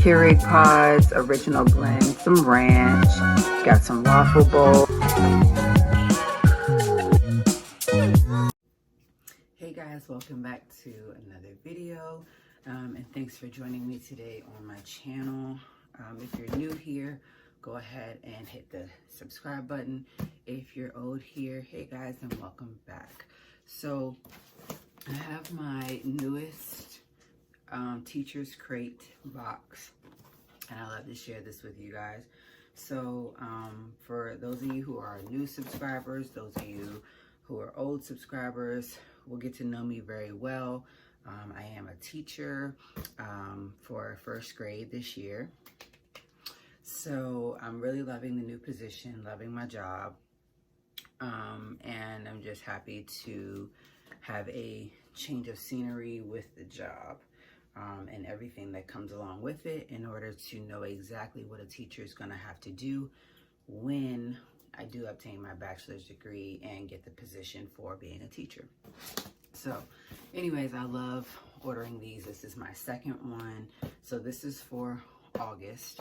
Keurig pods, original blend, some ranch, got some waffle bowl. Hey guys, welcome back to another video, and thanks for joining me today on my channel. If you're new here, go ahead and hit the subscribe button. If you're old here, hey guys, and welcome back. So I have my newest Teacher's Crate box, and I love to share this with you guys. So for those of you who are new subscribers, those of you who are old subscribers will get to know me very well. I am a teacher for first grade this year. So I'm really loving the new position, loving my job. And I'm just happy to have a change of scenery with the job and everything that comes along with it, in order to know exactly what a teacher is going to have to do when I do obtain my bachelor's degree and get the position for being a teacher. So anyways, I love ordering these. This is my second one. So this is for August.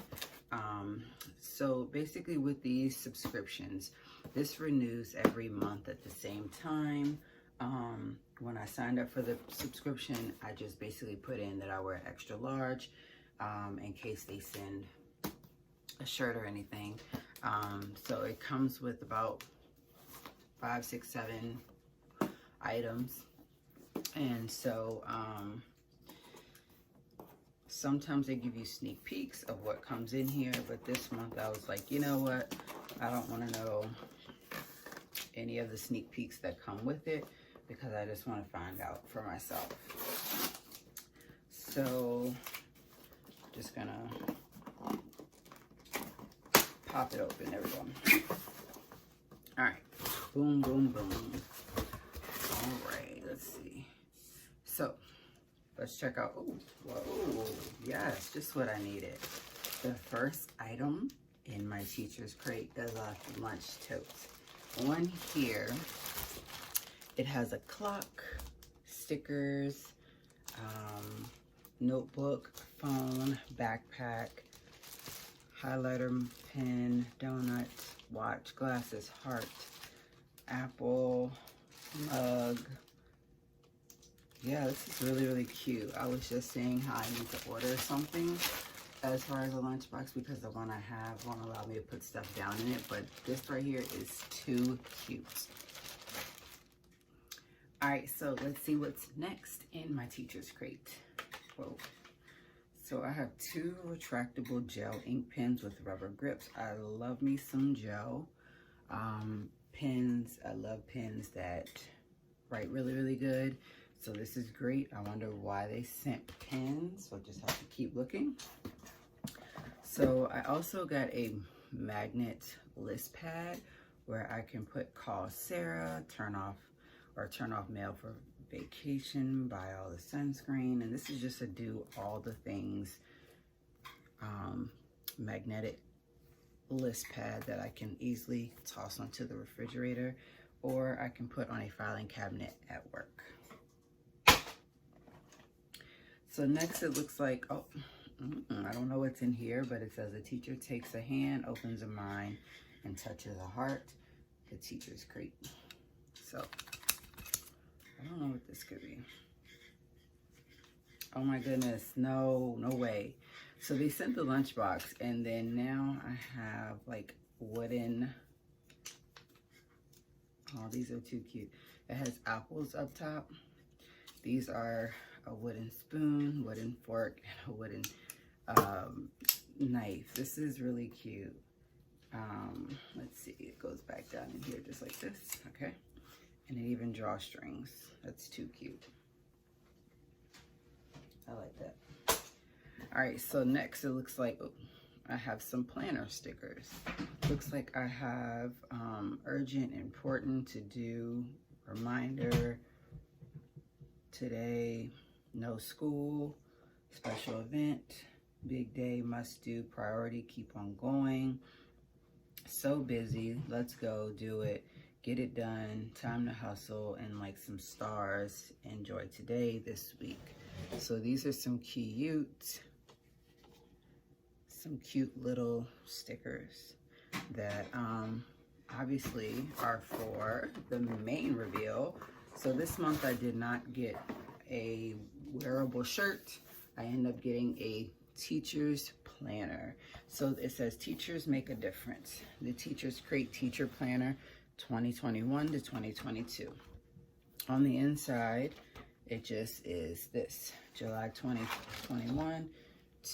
So basically with these subscriptions, this renews every month at the same time. When I signed up for the subscription, I just basically put in that I wear extra large in case they send a shirt or anything. So it comes with about 5, 6, 7 items. And so sometimes they give you sneak peeks of what comes in here, but this month I was like, you know what? I don't want to know any of the sneak peeks that come with it, because I just want to find out for myself. So just gonna pop it open. There we go. All right, boom, boom, boom. All right, let's see. So let's check out. Oh, whoa, yes, just what I needed. The first item in my Teacher's Crate is a lunch tote. On here, it has a clock, stickers, notebook, phone, backpack, highlighter, pen, donuts, watch, glasses, heart, apple, mug. Yeah, this is really, really cute. I was just saying how I need to order something as far as a lunchbox, because the one I have won't allow me to put stuff down in it, but this right here is too cute. All right, so let's see what's next in my Teacher's Crate. Whoa. So I have 2 retractable gel ink pens with rubber grips. I love me some gel pens. I love pens that write really, really good. So this is great. I wonder why they sent pens, so just have to keep looking. So I also got a magnet list pad where I can put call Sarah, turn off mail for vacation, buy all the sunscreen. And this is just a do all the things magnetic list pad that I can easily toss onto the refrigerator, or I can put on a filing cabinet at work. So next it looks like, oh, I don't know what's in here, but it says a teacher takes a hand, opens a mind, and touches a heart. The Teacher's Crate. So I don't know what this could be. Oh my goodness, no way. So they sent the lunchbox, and then now I have like wooden, oh, these are too cute. It has apples up top. These are a wooden spoon, wooden fork, and a wooden knife. This is really cute. Let's see, it goes back down in here just like this, okay? And it even drawstrings. That's too cute. I like that. All right, so next it looks like, oh, I have some planner stickers. Looks like I have urgent, important, to do, reminder, today, no school, special event, big day, must do, priority, keep on going, so busy, let's go, do it, get it done, time to hustle, and like some stars, enjoy today, this week. So these are some cute some cute little stickers that obviously are for the main reveal. So this month I did not get a wearable shirt. I ended up getting a teacher's planner. So it says Teachers Make a Difference. The Teachers Crate Teacher Planner 2021 to 2022. On the inside, it just is this, July 2021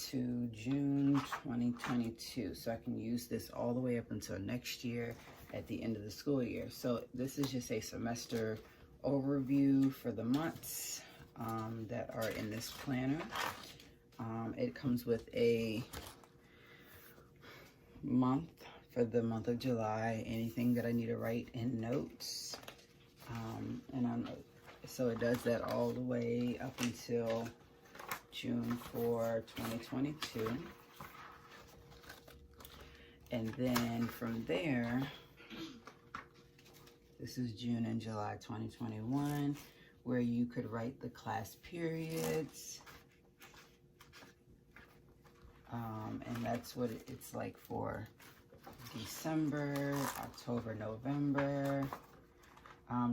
to June 2022. So I can use this all the way up until next year at the end of the school year. So this is just a semester overview for the months that are in this planner. It comes with a month for the month of July, anything that I need to write in notes. So it does that all the way up until June 4, 2022. And then from there, this is June and July 2021, where you could write the class periods. And that's what it's like for December, October, November.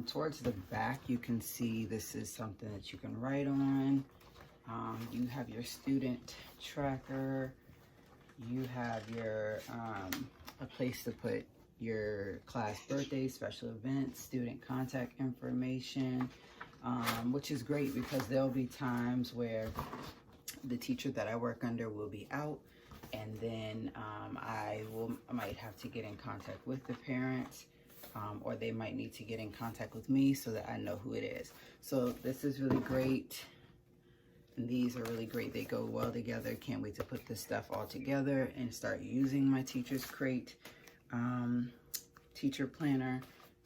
Towards the back, you can see this is something that you can write on. You have your student tracker. You have your a place to put your class birthdays, special events, student contact information, which is great because there'll be times where the teacher that I work under will be out, and then I might have to get in contact with the parents, or they might need to get in contact with me so that I know who it is. So this is really great. And these are really great. They go well together. Can't wait to put this stuff all together and start using my Teacher's Crate teacher planner.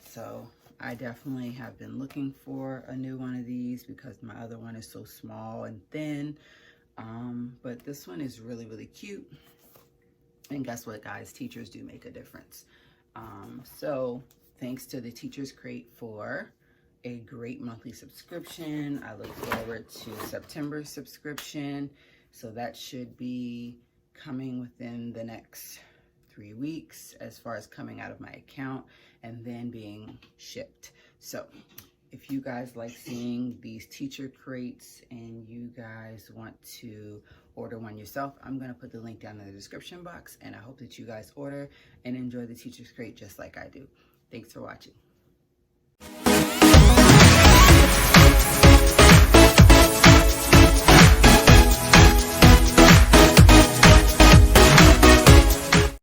So I definitely have been looking for a new one of these because my other one is so small and thin. But this one is really, really cute. And guess what, guys? Teachers do make a difference. So thanks to the Teacher's Crate for a great monthly subscription. I look forward to September's subscription. So that should be coming within the next 3 weeks as far as coming out of my account and then being shipped. So if you guys like seeing these teacher crates and you guys want to order one yourself, I'm going to put the link down in the description box, and I hope that you guys order and enjoy the Teacher's Crate just like I do. Thanks for watching.